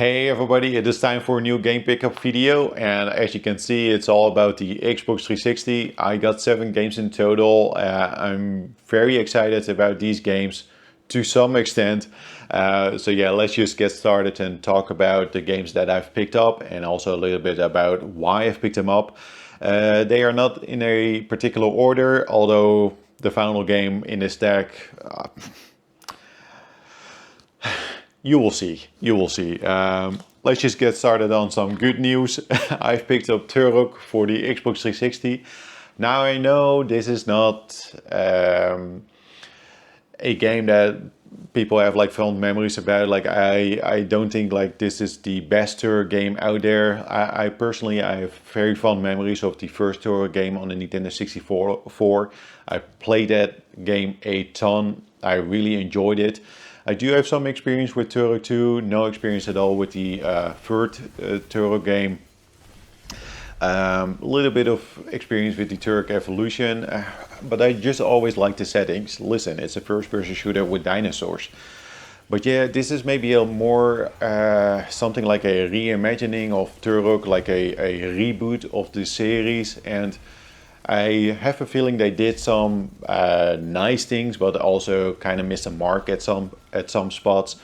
Hey everybody, it is time for a new game pickup video, and as you can see it's all about the Xbox 360. I got 7 games in total. I'm very excited about these games to some extent. So yeah, let's just get started and talk about the games that I've picked up and also a little bit about why I've picked them up. They are not in a particular order, although the final game in this stack, you will see. You will see. Let's just get started on some good news. I've picked up Turok for the Xbox 360. Now I know this is not a game that people have like fond memories about. Like I don't think like this is the best Turok game out there. I personally I have very fond memories of the first Turok game on the Nintendo 64. I played that game a ton. I really enjoyed it. I do have some experience with Turok 2, no experience at all with the third Turok game. A little bit of experience with the Turok Evolution, but I just always like the settings. Listen, it's a first-person shooter with dinosaurs. But yeah, this is maybe a more something like a reimagining of Turok, like a reboot of the series, and I have a feeling they did some nice things, but also kind of missed a mark at some spots,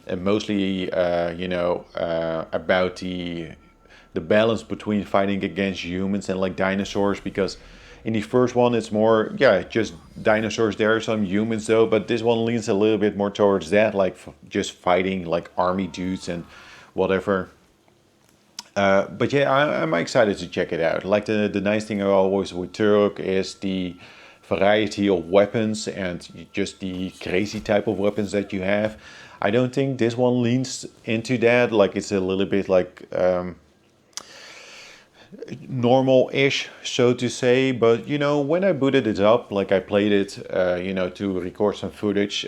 and mostly about the balance between fighting against humans and like dinosaurs. Because in the first one it's more just dinosaurs. There are some humans though, but this one leans a little bit more towards that, like just fighting like army dudes and whatever. But yeah, I'm excited to check it out. Like the nice thing always with Turok is the variety of weapons and just the crazy type of weapons that you have. I don't think this one leans into that. Like it's a little bit like normal-ish, so to say. But you know, when I booted it up, like I played it, to record some footage.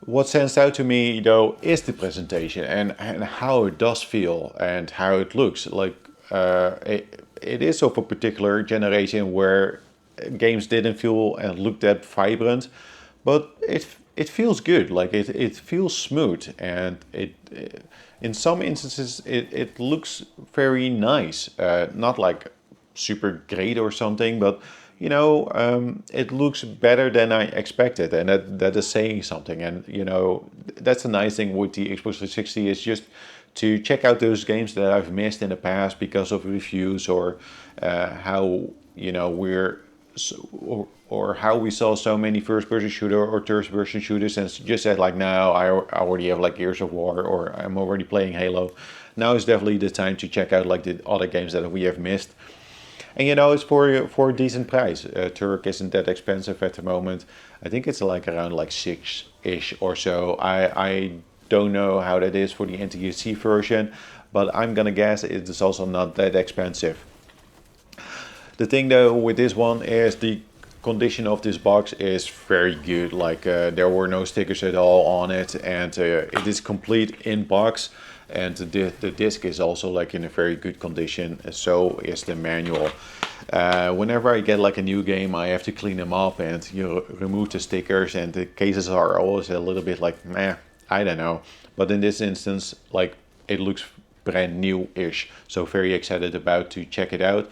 What stands out to me though is the presentation and how it does feel and how it looks. Like it is of a particular generation where games didn't feel and look that vibrant, but it feels good. Like it feels smooth, and it in some instances it looks very nice. Not like super great or something, but you know, it looks better than I expected, and that is saying something. And you know, that's a nice thing with the Xbox 360 is just to check out those games that I've missed in the past because of reviews or how you know or how we saw so many first-person shooter or third-person shooters, and just said like, now I already have like Gears of War, or I'm already playing Halo. Now is definitely the time to check out like the other games that we have missed. And you know, it's for a decent price. Turok isn't that expensive at the moment. I think it's like around like 6-ish or so. I don't know how that is for the NTSC version, but I'm gonna guess it is also not that expensive. The thing though with this one is the condition of this box is very good. Like there were no stickers at all on it, and it is complete in box. And the disc is also like in a very good condition, so is the manual. Whenever I get like a new game, I have to clean them up and remove the stickers, and the cases are always a little bit like meh, I don't know. But in this instance, like it looks brand new-ish, so very excited about to check it out.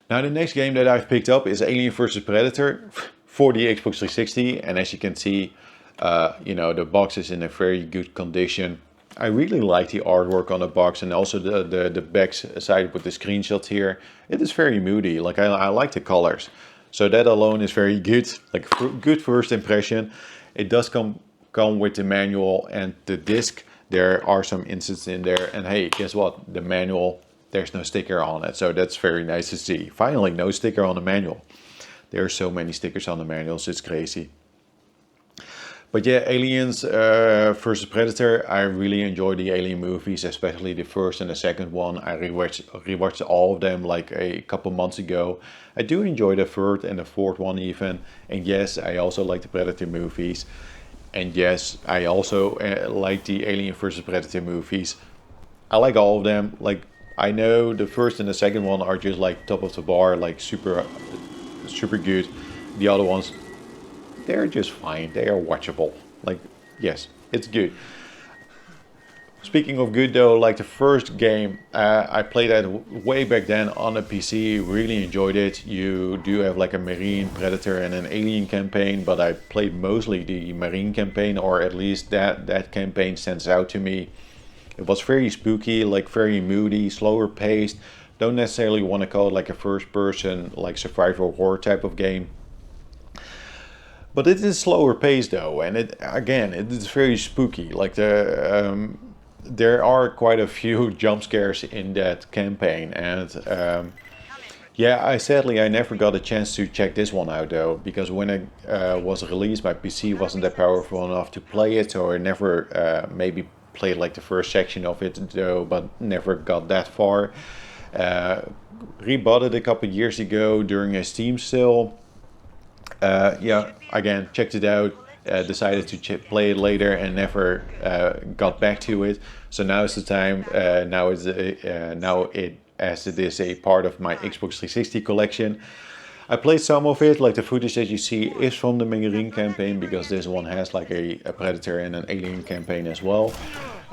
Now the next game that I've picked up is Alien vs Predator for the Xbox 360, and as you can see, you know, the box is in a very good condition. I really like the artwork on the box and also the back side with the screenshots here. It is very moody, like I like the colors. So that alone is very good, like good first impression. It does come with the manual and the disc. There are some inserts in there, and hey, guess what? The manual, there's no sticker on it, so that's very nice to see. Finally, no sticker on the manual. There are so many stickers on the manuals, it's crazy. But yeah, Aliens versus Predator, I really enjoy the Alien movies, especially the first and the second one. I rewatched all of them like a couple months ago. I do enjoy the third and the fourth one even. And yes, I also like the Predator movies. And yes, I also like the Alien versus Predator movies. I like all of them. Like, I know the first and the second one are just like top of the bar, like super good. The other ones, they're just fine. They are watchable. Like, yes, it's good. Speaking of good though, like the first game, I played that way back then on a PC, really enjoyed it. You do have like a Marine, Predator and an Alien campaign, but I played mostly the Marine campaign, or at least that campaign stands out to me. It was very spooky, like very moody, slower paced. Don't necessarily want to call it like a first person, like survival horror type of game. But it is slower paced though, and it is very spooky. Like there are quite a few jump scares in that campaign, and yeah, I never got a chance to check this one out though, because when it was released, my PC wasn't that powerful enough to play it, so I never maybe played like the first section of it though, but never got that far. Rebought it a couple years ago during a Steam sale. Yeah, again, checked it out, decided to play it later and never got back to it. So now is the time. Now it as it is a part of my Xbox 360 collection. I played some of it, like the footage that you see is from the Marine campaign, because this one has like a Predator and an Alien campaign as well.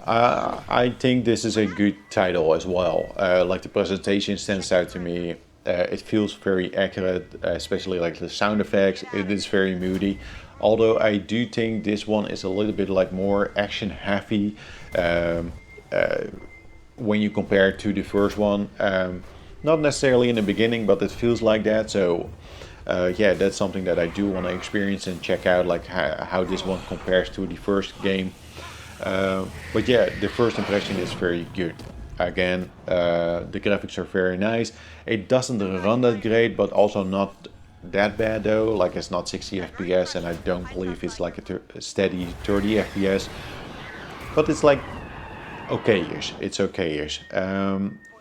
I think this is a good title as well. Like the presentation stands out to me. It feels very accurate, especially like the sound effects. It is very moody. Although I do think this one is a little bit like more action heavy when you compare it to the first one. Not necessarily in the beginning, but it feels like that. So yeah, that's something that I do want to experience and check out, like how this one compares to the first game. But yeah, the first impression is very good. Again, the graphics are very nice. It doesn't run that great, but also not that bad though. Like, it's not 60 FPS, and I don't believe it's like a steady 30 FPS. But it's like okay-ish. It's okay-ish.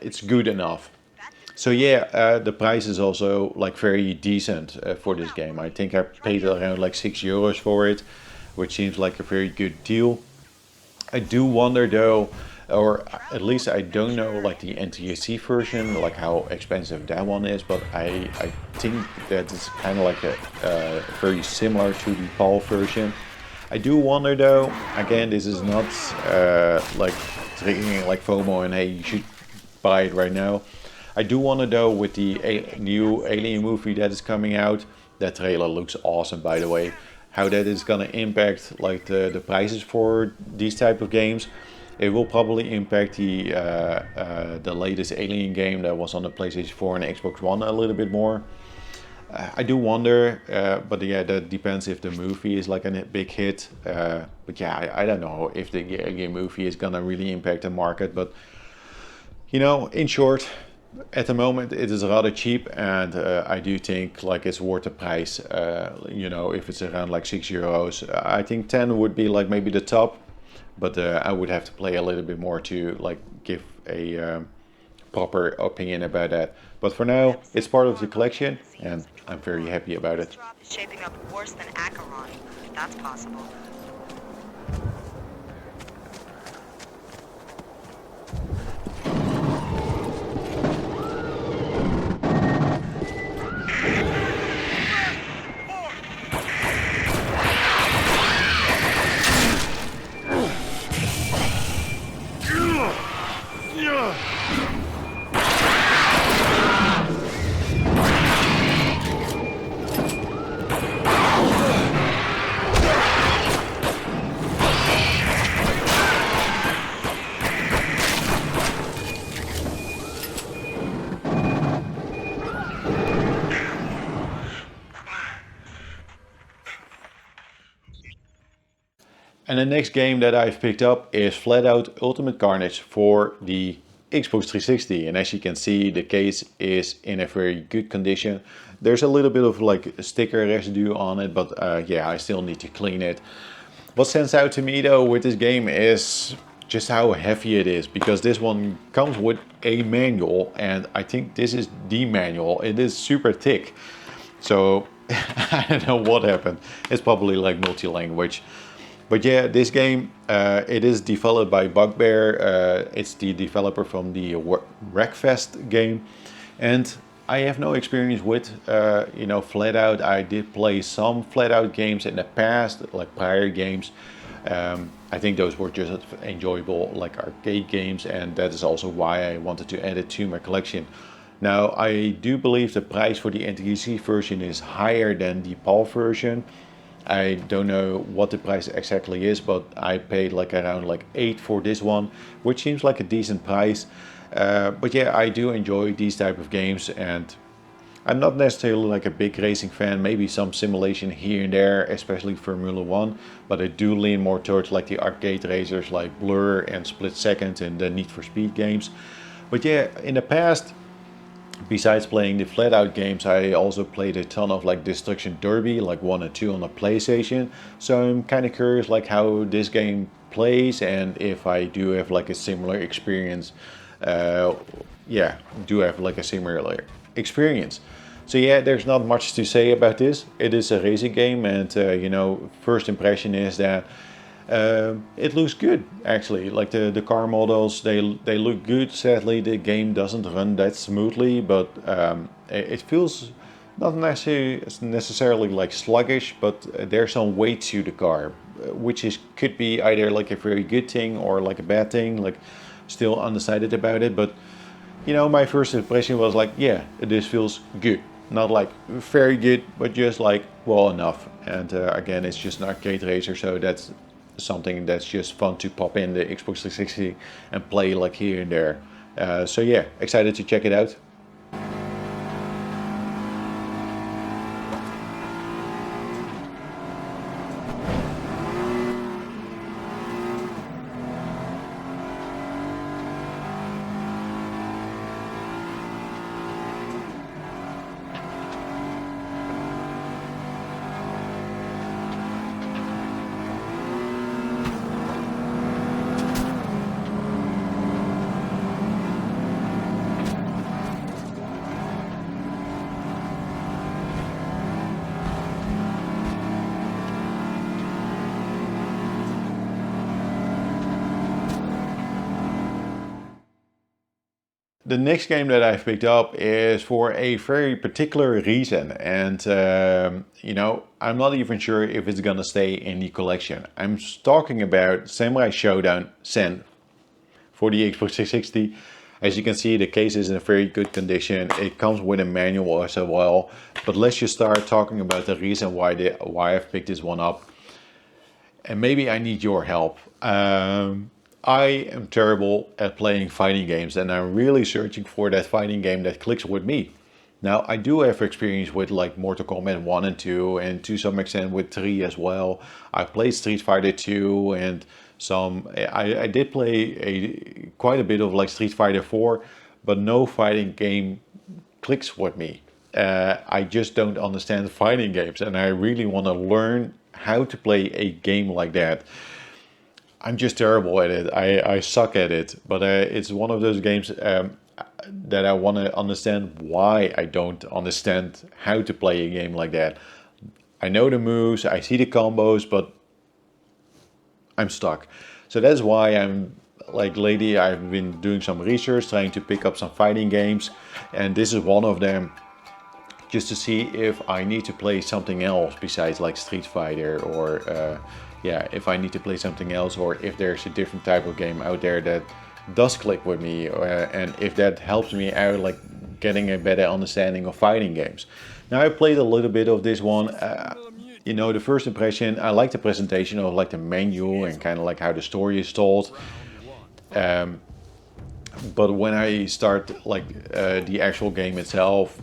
It's good enough. So yeah, the price is also like very decent for this game. I think I paid around like €6 for it, which seems like a very good deal. I do wonder though, or at least I don't know like the NTSC version, like how expensive that one is, but I think that it's kind of like a very similar to the PAL version. I do wonder though, again, this is not like triggering like FOMO and hey, you should buy it right now. I do wonder though, with the new Alien movie that is coming out, that trailer looks awesome by the way, how that is gonna impact like the prices for these type of games. It will probably impact the latest Alien game that was on the PlayStation 4 and Xbox One a little bit more. I do wonder, but yeah, that depends if the movie is like a big hit. But yeah, I don't know if the Alien movie is gonna really impact the market. But you know, in short, at the moment it is rather cheap, and I do think like it's worth the price. You know, if it's around like €6, I think 10 would be like maybe the top. But I would have to play a little bit more to like give a proper opinion about that. But for now, it's part of the collection, and I'm very happy about it. Shaping up worse than Acheron, if that's possible. And the next game that I've picked up is FlatOut Ultimate Carnage for the Xbox 360. And as you can see, the case is in a very good condition. There's a little bit of like sticker residue on it, but yeah, I still need to clean it. What stands out to me though with this game is just how heavy it is, because this one comes with a manual, and I think this is the manual. It is super thick. So I don't know what happened. It's probably like multi-language. But yeah, this game, it is developed by Bugbear. It's the developer from the Wreckfest game. And I have no experience with, you know, FlatOut. I did play some FlatOut games in the past, like prior games. I think those were just enjoyable, like arcade games, and that is also why I wanted to add it to my collection. Now, I do believe the price for the NTSC version is higher than the PAL version. I don't know what the price exactly is, but I paid like around like 8 for this one, which seems like a decent price. But yeah, I do enjoy these type of games, and I'm not necessarily like a big racing fan, maybe some simulation here and there, especially Formula 1, but I do lean more towards like the arcade racers like Blur and Split Second and the Need for Speed games. But yeah, in the past, besides playing the FlatOut games, I also played a ton of like Destruction Derby, like 1 and 2 on the PlayStation. So I'm kind of curious like how this game plays, and if I do have like a similar experience. Yeah, do have like a similar experience. So yeah, there's not much to say about this. It is a racing game, and you know, first impression is that it looks good actually. Like the car models, they look good. Sadly, the game doesn't run that smoothly, but it feels not necessarily like sluggish, but there's some weight to the car, which could be either like a very good thing or like a bad thing. Like, still undecided about it, but you know, my first impression was like, yeah, this feels good. Not like very good, but just like well enough. And again, it's just an arcade racer, so that's something that's just fun to pop in the Xbox 360 and play like here and there. So yeah, excited to check it out. The next game that I've picked up is for a very particular reason, and you know, I'm not even sure if it's gonna stay in the collection. I'm talking about Samurai Shodown Sen for the Xbox 360. As you can see, the case is in a very good condition. It comes with a manual as well. But let's just start talking about the reason why I've picked this one up. And maybe I need your help. I am terrible at playing fighting games, and I'm really searching for that fighting game that clicks with me. Now, I do have experience with like Mortal Kombat 1 and 2, and to some extent with 3 as well. I played Street Fighter 2 and I did play quite a bit of like Street Fighter 4, but no fighting game clicks with me. I just don't understand fighting games, and I really want to learn how to play a game like that. I'm just terrible at it. I suck at it, but it's one of those games that I want to understand why I don't understand how to play a game like that. I know the moves, I see the combos, but I'm stuck. So that's why I'm like lately I've been doing some research, trying to pick up some fighting games, and this is one of them, just to see if I need to play something else besides like Street Fighter, or yeah, if I need to play something else, or if there's a different type of game out there that does click with me, and if that helps me out, like getting a better understanding of fighting games. Now, I played a little bit of this one. You know, the first impression, I like the presentation of like the menu and kind of like how the story is told. But when I start like the actual game itself,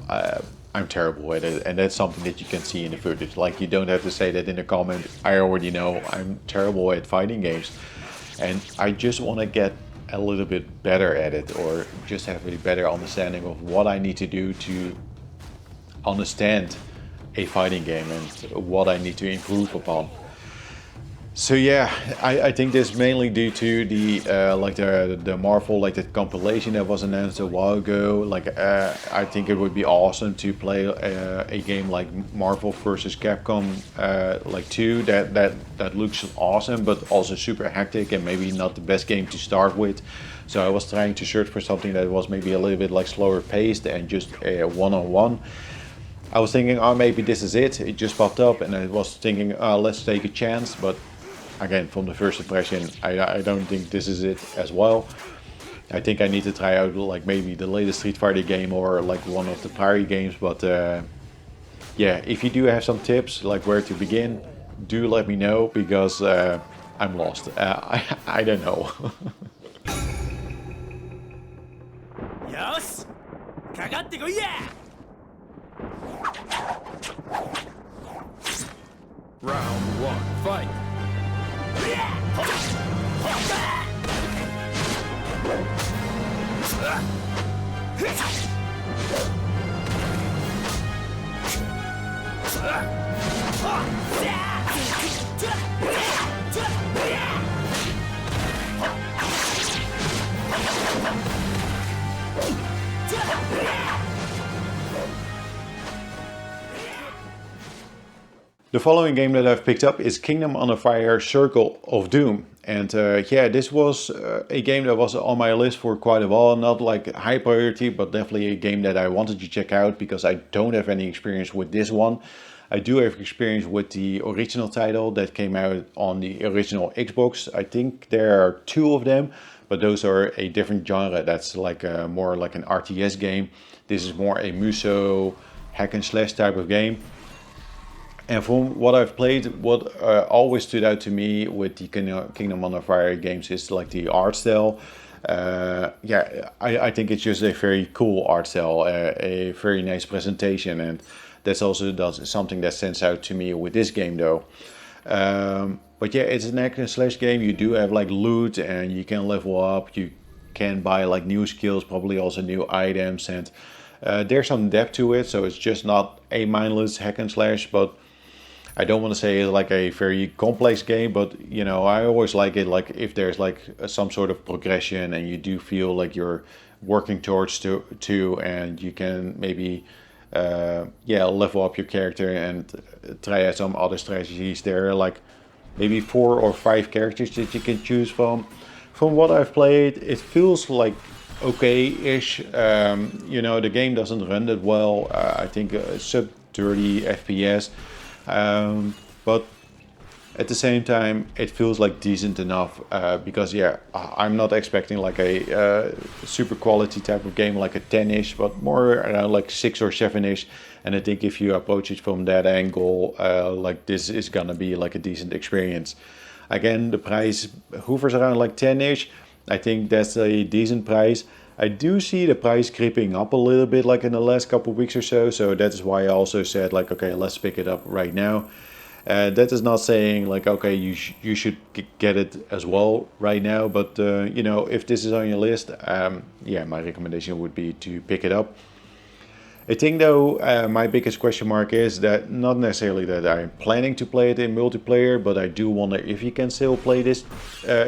I'm terrible at it, and that's something that you can see in the footage. Like, you don't have to say that in the comment. I already know I'm terrible at fighting games, and I just want to get a little bit better at it, or just have a better understanding of what I need to do to understand a fighting game and what I need to improve upon. So yeah, I think this is mainly due to the the Marvel, like the compilation that was announced a while ago. Like I think it would be awesome to play a game like Marvel versus Capcom like 2 that looks awesome, but also super hectic and maybe not the best game to start with. So I was trying to search for something that was maybe a little bit like slower paced and just one-on-one. I was thinking, oh, maybe this is it. It just popped up, and I was thinking, let's take a chance. But again, from the first impression, I don't think this is it as well. I think I need to try out like maybe the latest Street Fighter game or like one of the prior games. But yeah, if you do have some tips like where to begin, do let me know, because I'm lost. I don't know. Yes! かかってこいや! Round 1, fight! The following game that I've picked up is Kingdom Under Fire Circle of Doom. And yeah, this was a game that was on my list for quite a while. Not like high priority, but definitely a game that I wanted to check out because I don't have any experience with this one. I do have experience with the original title that came out on the original Xbox. I think there are 2 of them, but those are a different genre. That's like more like an RTS game. This is more a Muso hack and slash type of game. And from what I've played, what always stood out to me with the Kingdom Under Fire games is like the art style. Yeah, I think it's just a very cool art style, a very nice presentation, and that's also something that stands out to me with this game though. But yeah, it's an hack and slash game. You do have like loot and you can level up, you can buy like new skills, probably also new items, and there's some depth to it, so it's just not a mindless hack and slash. But I don't want to say it's like a very complex game, but you know, I always like it like if there's like some sort of progression and you do feel like you're working towards to and you can maybe yeah, level up your character and try out some other strategies. There are like maybe 4 or 5 characters that you can choose from. From what I've played, it feels like okay-ish. You know, the game doesn't run that well. I think sub 30 FPS. But at the same time, it feels like decent enough because yeah, I'm not expecting like a super quality type of game like a 10-ish, but more around like 6 or 7-ish. And I think if you approach it from that angle, like this is gonna be like a decent experience. Again, the price hovers around like 10-ish. I think that's a decent price. I do see the price creeping up a little bit like in the last couple of weeks or so. So that is why I also said like, okay, let's pick it up right now. That is not saying like, okay, you should get it as well right now. But, you know, if this is on your list, yeah, my recommendation would be to pick it up. I think though, my biggest question mark is that not necessarily that I'm planning to play it in multiplayer, but I do wonder if you can still play this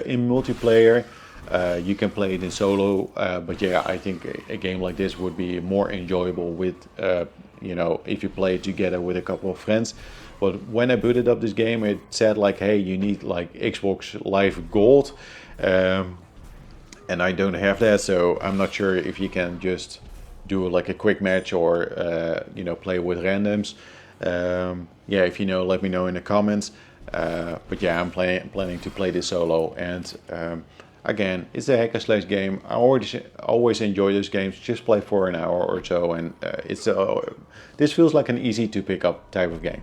in multiplayer. You can play it in solo, but yeah, I think a game like this would be more enjoyable with, you know, if you play it together with a couple of friends. But when I booted up this game, it said like, hey, you need like Xbox Live Gold, and I don't have that, so I'm not sure if you can just do like a quick match or, you know, play with randoms. Yeah, if you know, let me know in the comments. But yeah, I'm planning to play this solo, and again, it's a hack and slash game. I always enjoy those games. Just play for an hour or so, and this feels like an easy to pick up type of game.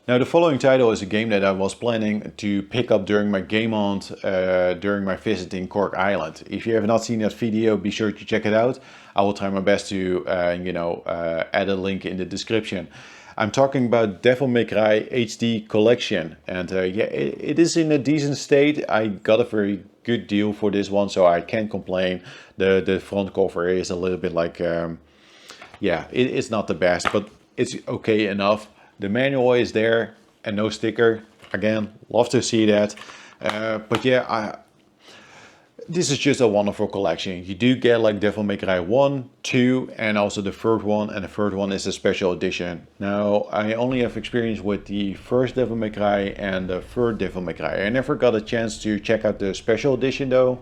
Now the following title is a game that I was planning to pick up during my game hunt, during my visit in Cork Island. If you have not seen that video, be sure to check it out. I will try my best to add a link in the description. I'm talking about Devil May Cry HD Collection, and it is in a decent state. I got a very good deal for this one, so I can't complain. The front cover is a little bit like, it's not the best, but it's okay enough. The manual is there and no sticker. Again, love to see that. But yeah, this is just a wonderful collection. You do get like Devil May Cry 1, 2 and also the third one. And the third one is a special edition. Now, I only have experience with the first Devil May Cry and the third Devil May Cry. I never got a chance to check out the special edition though.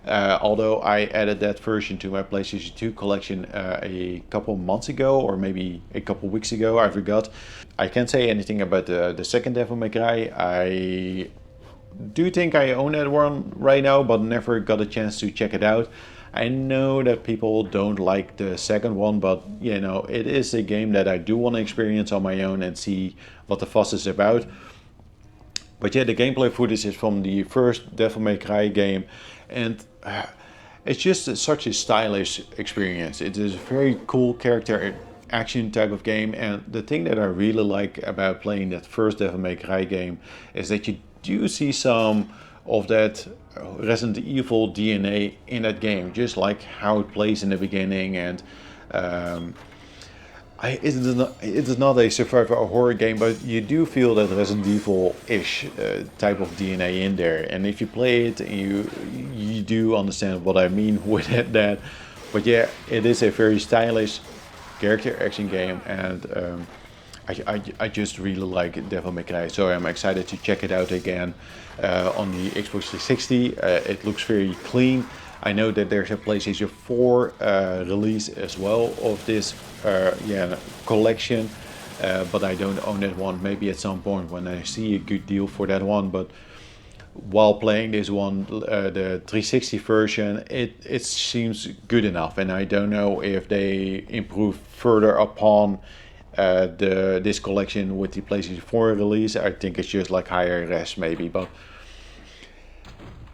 Although I added that version to my PlayStation 2 collection a couple months ago, or maybe a couple weeks ago, I forgot. I can't say anything about the second Devil May Cry. I do think I own that one right now, but never got a chance to check it out. I know that people don't like the second one, but you know, it is a game that I do want to experience on my own and see what the fuss is about. But yeah, the gameplay footage is from the first Devil May Cry game, and it's just such a stylish experience. It is a very cool character action type of game, and the thing that I really like about playing that first Devil May Cry game is that you do see some of that Resident Evil DNA in that game, just like how it plays in the beginning. And it is not a survivor or horror game, but you do feel that Resident Evil-ish type of DNA in there. And if you play it, you do understand what I mean with that. But yeah, it is a very stylish character action game, and I just really like Devil May Cry, so I'm excited to check it out again on the Xbox 360. It looks very clean. I know that there's a PlayStation 4 release as well of this collection, but I don't own that one. Maybe at some point when I see a good deal for that one. But while playing this one, the 360 version, it seems good enough, and I don't know if they improve further upon this collection with the PlayStation 4 release. I think it's just like higher res maybe, but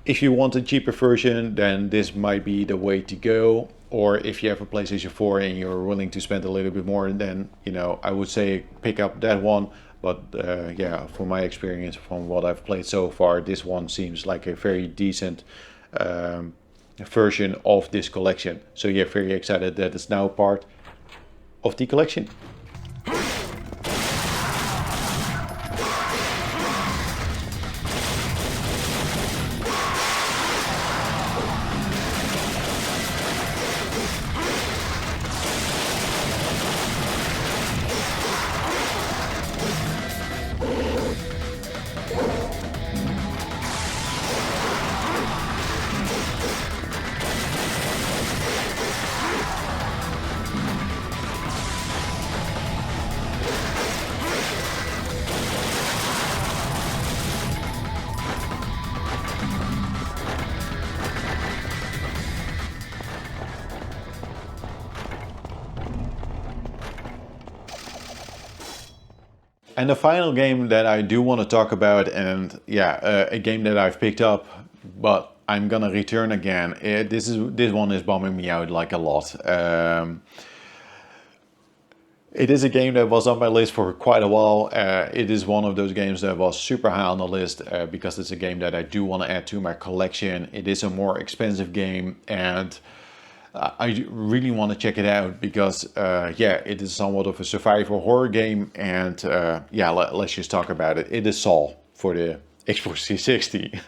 if you want a cheaper version, then this might be the way to go. Or if you have a PlayStation 4 and you're willing to spend a little bit more, then I would say pick up that one. But from my experience, from what I've played so far, this one seems like a very decent version of this collection. So yeah, very excited that it's now part of the collection. And the final game that I do want to talk about, and a game that I've picked up, but I'm gonna return again. This one is bumming me out like a lot. It is a game that was on my list for quite a while. It is one of those games that was super high on the list because it's a game that I do want to add to my collection. It is a more expensive game, and I really want to check it out because it is somewhat of a survival horror game, and let's just talk about it. It is Saw for the Xbox 360.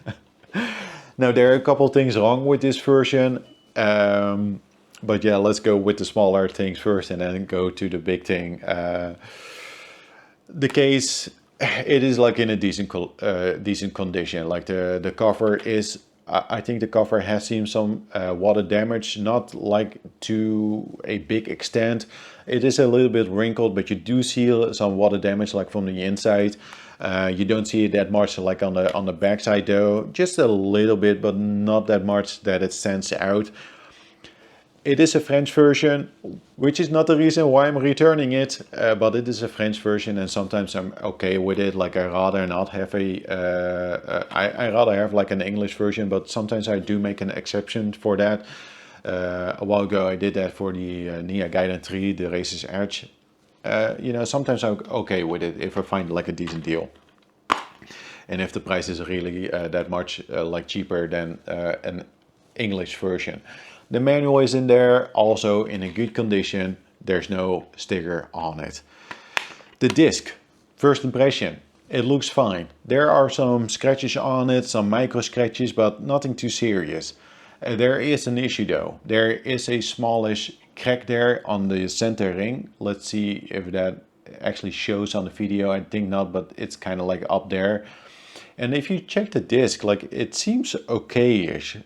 Now there are a couple things wrong with this version, but yeah, let's go with the smaller things first and then go to the big thing. The case, it is like in a decent condition. Like the cover is, I think the cover has seen some water damage, not like to a big extent. It is a little bit wrinkled, but you do see some water damage like from the inside. You don't see it that much like on the back side though, just a little bit, but not that much that it stands out. It is a French version, which is not the reason why I'm returning it, but it is a French version, and sometimes I'm okay with it. Like I rather not have I rather have like an English version, but sometimes I do make an exception for that. A while ago I did that for the Nia Gaiden 3, the Racer's Edge. You know, sometimes I'm okay with it if I find like a decent deal. And if the price is really that much like cheaper than an English version. The manual is in there, also in a good condition. There's no sticker on it. The disc, first impression, it looks fine. There are some scratches on it, some micro scratches, but nothing too serious. There is an issue though. There is a smallish crack there on the center ring. Let's see if that actually shows on the video. I think not, but it's kind of like up there. And if you check the disc, like it seems okay-ish.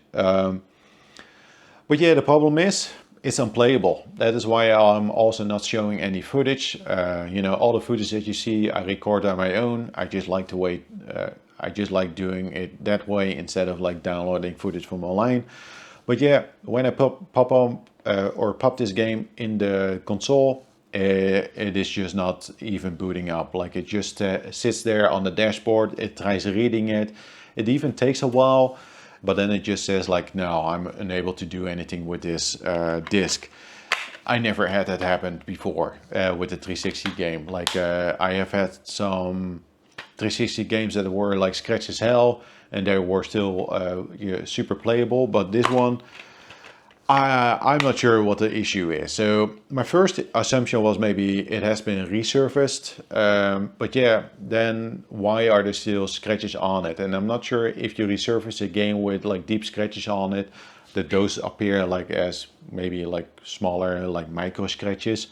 But yeah, the problem is it's unplayable. That is why I'm also not showing any footage. You know, all the footage that you see, I record on my own. I just like to wait. I just like doing it that way instead of like downloading footage from online. But yeah, when I pop this game in the console, it is just not even booting up. Like it just sits there on the dashboard. It tries reading it. It even takes a while. But then it just says like, no, I'm unable to do anything with this disc. I never had that happen before with the 360 game. Like I have had some 360 games that were like scratch as hell and they were still super playable. But this one, I'm not sure what the issue is. So my first assumption was maybe it has been resurfaced. But yeah, then why are there still scratches on it? And I'm not sure if you resurface a game with like deep scratches on it, that those appear like as maybe like smaller like micro scratches.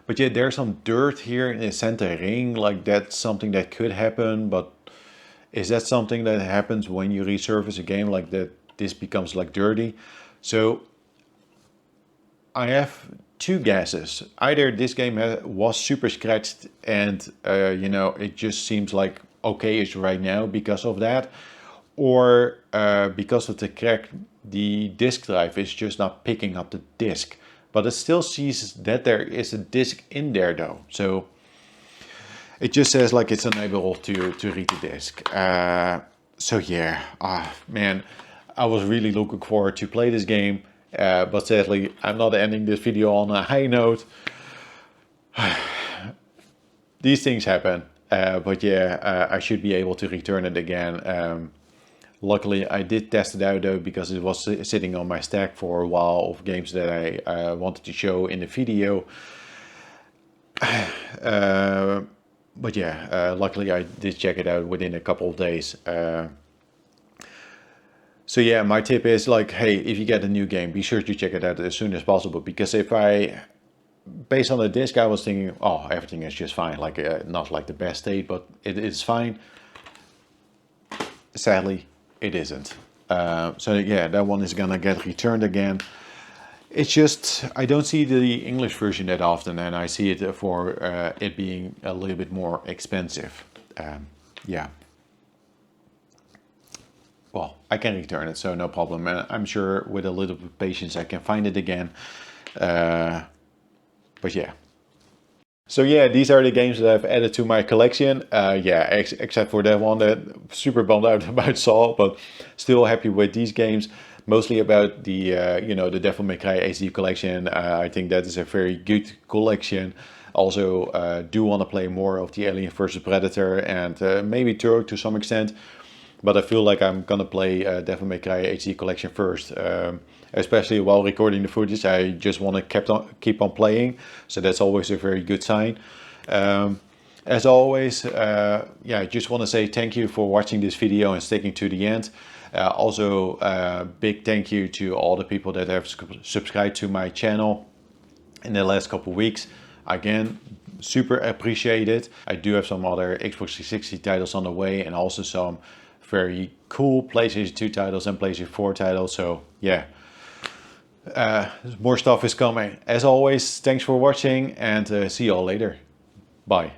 But yeah, there's some dirt here in the center ring. Like that's something that could happen. But is that something that happens when you resurface a game like that? This becomes like dirty. So I have two guesses. Either this game was super scratched and you know, it just seems like okay-ish right now because of that, or because of the crack, the disk drive is just not picking up the disk. But it still sees that there is a disk in there though. So it just says like it's unable to read the disk. So yeah, man. I was really looking forward to play this game, but sadly I'm not ending this video on a high note. These things happen, but yeah, I should be able to return it again. Luckily I did test it out though, because it was sitting on my stack for a while of games that I wanted to show in the video. But yeah, luckily I did check it out within a couple of days. So yeah, my tip is like, hey, if you get a new game, be sure to check it out as soon as possible. Because if based on the disc, I was thinking, oh, everything is just fine. Like not like the best state, but it is fine. Sadly, it isn't. So yeah, that one is gonna get returned again. It's just, I don't see the English version that often, and I see it for it being a little bit more expensive. Yeah. Well, I can return it, so no problem. And I'm sure with a little bit of patience I can find it again. But yeah. So yeah, these are the games that I've added to my collection. Yeah, except for that one that super bummed out about Saw, but still happy with these games. Mostly about the you know, the Devil May Cry HD collection. I think that is a very good collection. Also, do want to play more of the Alien vs Predator and maybe Turok to some extent. But I feel like I'm gonna play Devil May Cry HD collection first. Especially while recording the footage, I just want to keep on playing. So that's always a very good sign. As always, yeah, I just want to say thank you for watching this video and sticking to the end. Also, big thank you to all the people that have subscribed to my channel in the last couple of weeks. Again, super appreciate it. I do have some other Xbox 360 titles on the way, and also some very cool PlayStation 2 titles and PlayStation 4 titles. So yeah, more stuff is coming. As always, thanks for watching, and see you all later. Bye.